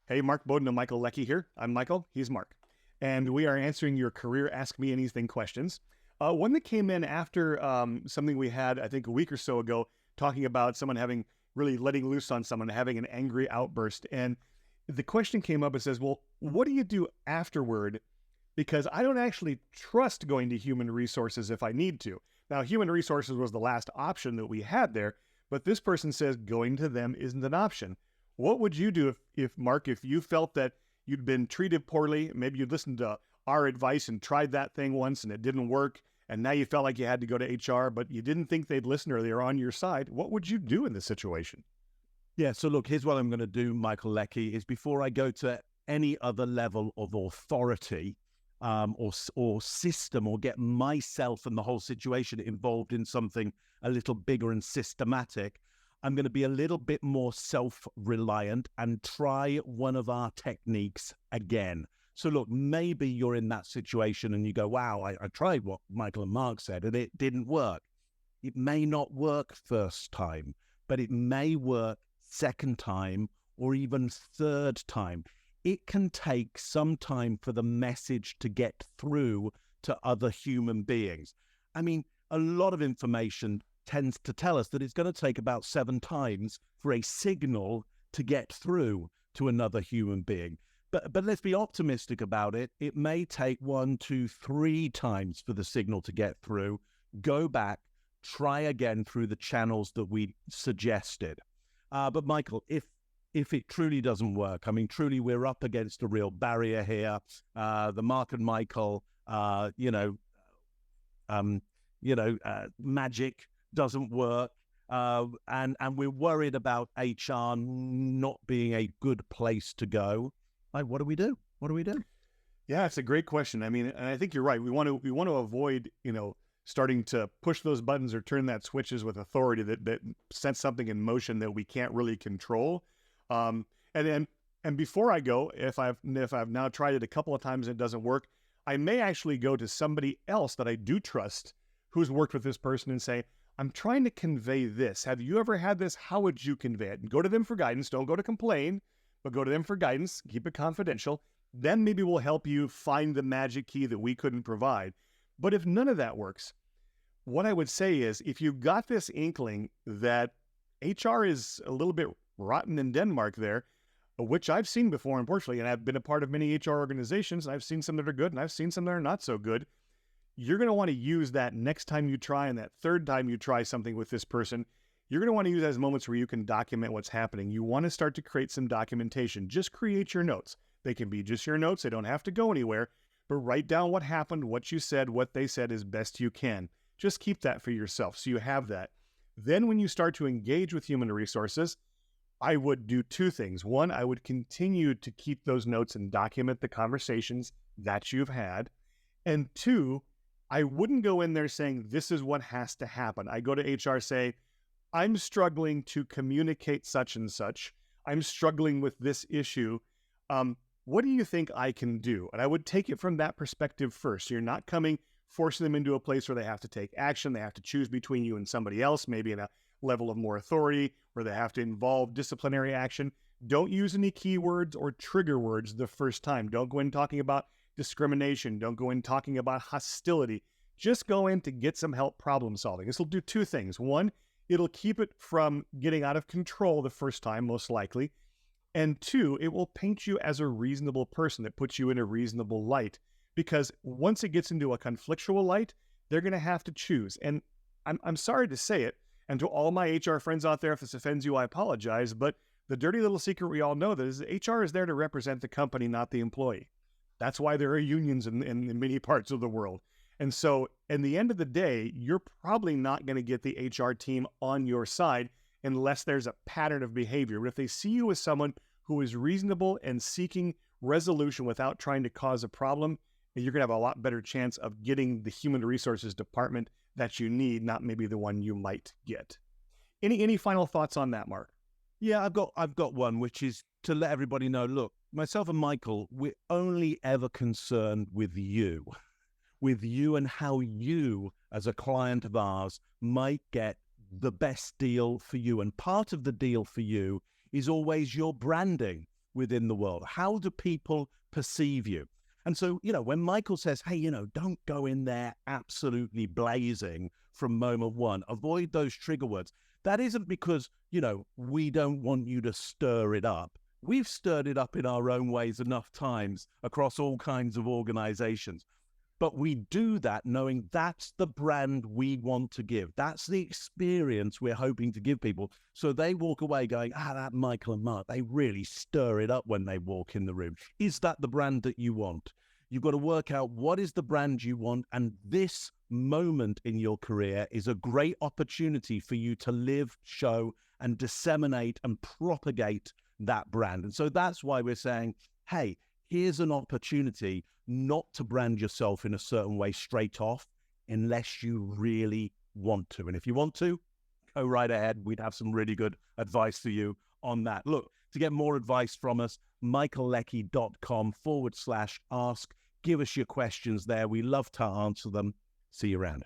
Hey, Mark Bowden and Michael Leckie here. I'm Michael. He's Mark. And we are answering your career Ask Me Anything questions. One that came in after something we had, I think, a week or so ago, talking about someone really letting loose on someone, having an angry outburst. And the question came up and says, well, what do you do afterward? Because I don't actually trust going to human resources if I need to. Now, human resources was the last option that we had there, but this person says going to them isn't an option. What would you do if Mark, if you felt that you'd been treated poorly, maybe you'd listened to our advice and tried that thing once and it didn't work, and now you felt like you had to go to HR, but you didn't think they'd listen or they were on your side, what would you do in this situation? Yeah, so look, here's what I'm going to do, Michael Leckie, is before I go to any other level of authority or system or get myself and the whole situation involved in something a little bigger and systematic, I'm going to be a little bit more self-reliant and try one of our techniques again. So look, maybe you're in that situation and you go, wow, I tried what Michael and Mark said and it didn't work. It may not work first time, but it may work second time or even third time. It can take some time for the message to get through to other human beings. I mean, a lot of information tends to tell us that it's going to take about 7 times for a signal to get through to another human being. But let's be optimistic about it. It may take 1, 2, 3 times for the signal to get through. Go back, try again through the channels that we suggested. But Michael, if it truly doesn't work, I mean, truly we're up against a real barrier here. The Mark and Michael, magic doesn't work. And we're worried about HR not being a good place to go. Like, what do we do? What do we do? Yeah, it's a great question. I mean, and I think you're right. We want to avoid, starting to push those buttons or turn that switches with authority that sets something in motion that we can't really control. And before I go, if I've now tried it a couple of times and it doesn't work, I may actually go to somebody else that I do trust who's worked with this person and say, I'm trying to convey this. Have you ever had this? How would you convey it? And go to them for guidance. Don't go to complain, but go to them for guidance. Keep it confidential. Then maybe we'll help you find the magic key that we couldn't provide. But if none of that works, what I would say is if you got this inkling that HR is a little bit rotten in Denmark there, which I've seen before, unfortunately, and I've been a part of many HR organizations, and I've seen some that are good, and I've seen some that are not so good, you're going to want to use that next time you try and that third time you try something with this person. You're going to want to use that as moments where you can document what's happening. You want to start to create some documentation. Just create your notes. They can be just your notes. They don't have to go anywhere, but write down what happened, what you said, what they said as best you can. Just keep that for yourself so you have that. Then when you start to engage with human resources, I would do 2 things. 1, I would continue to keep those notes and document the conversations that you've had. And 2, I wouldn't go in there saying, this is what has to happen. I go to HR, say, I'm struggling to communicate such and such. I'm struggling with this issue. What do you think I can do? And I would take it from that perspective first. You're not forcing them into a place where they have to take action. They have to choose between you and somebody else, maybe in a level of more authority, where they have to involve disciplinary action. Don't use any keywords or trigger words the first time. Don't go in talking about discrimination. Don't go in talking about hostility. Just go in to get some help problem solving. This will do 2 things. 1, it'll keep it from getting out of control the first time, most likely. And 2, it will paint you as a reasonable person. That puts you in a reasonable light. Because once it gets into a conflictual light, they're going to have to choose. And I'm sorry to say it, and to all my HR friends out there, if this offends you, I apologize, but the dirty little secret we all know that is HR is there to represent the company, not the employee. That's why there are unions in many parts of the world. And so, in the end of the day, you're probably not going to get the HR team on your side unless there's a pattern of behavior. But if they see you as someone who is reasonable and seeking resolution without trying to cause a problem, you're going to have a lot better chance of getting the human resources department that you need, not maybe the one you might get. Any final thoughts on that, Mark? Yeah, I've got one, which is to let everybody know, look, myself and Michael, we're only ever concerned with you and how you, as a client of ours, might get the best deal for you. And part of the deal for you is always your branding. within the world? How do people perceive you? And so, when Michael says, hey, don't go in there absolutely blazing from moment one, avoid those trigger words. That isn't because, we don't want you to stir it up. We've stirred it up in our own ways enough times across all kinds of organizations. But we do that knowing that's the brand we want to give. That's the experience we're hoping to give people. So they walk away going, that Michael and Mark, they really stir it up when they walk in the room. Is that the brand that you want? You've got to work out what is the brand you want. And this moment in your career is a great opportunity for you to live, show, and disseminate and propagate that brand. And so that's why we're saying, hey, here's an opportunity not to brand yourself in a certain way straight off unless you really want to. And if you want to, go right ahead. We'd have some really good advice for you on that. Look, to get more advice from us, michaelleckie.com/ask. Give us your questions there. We love to answer them. See you around.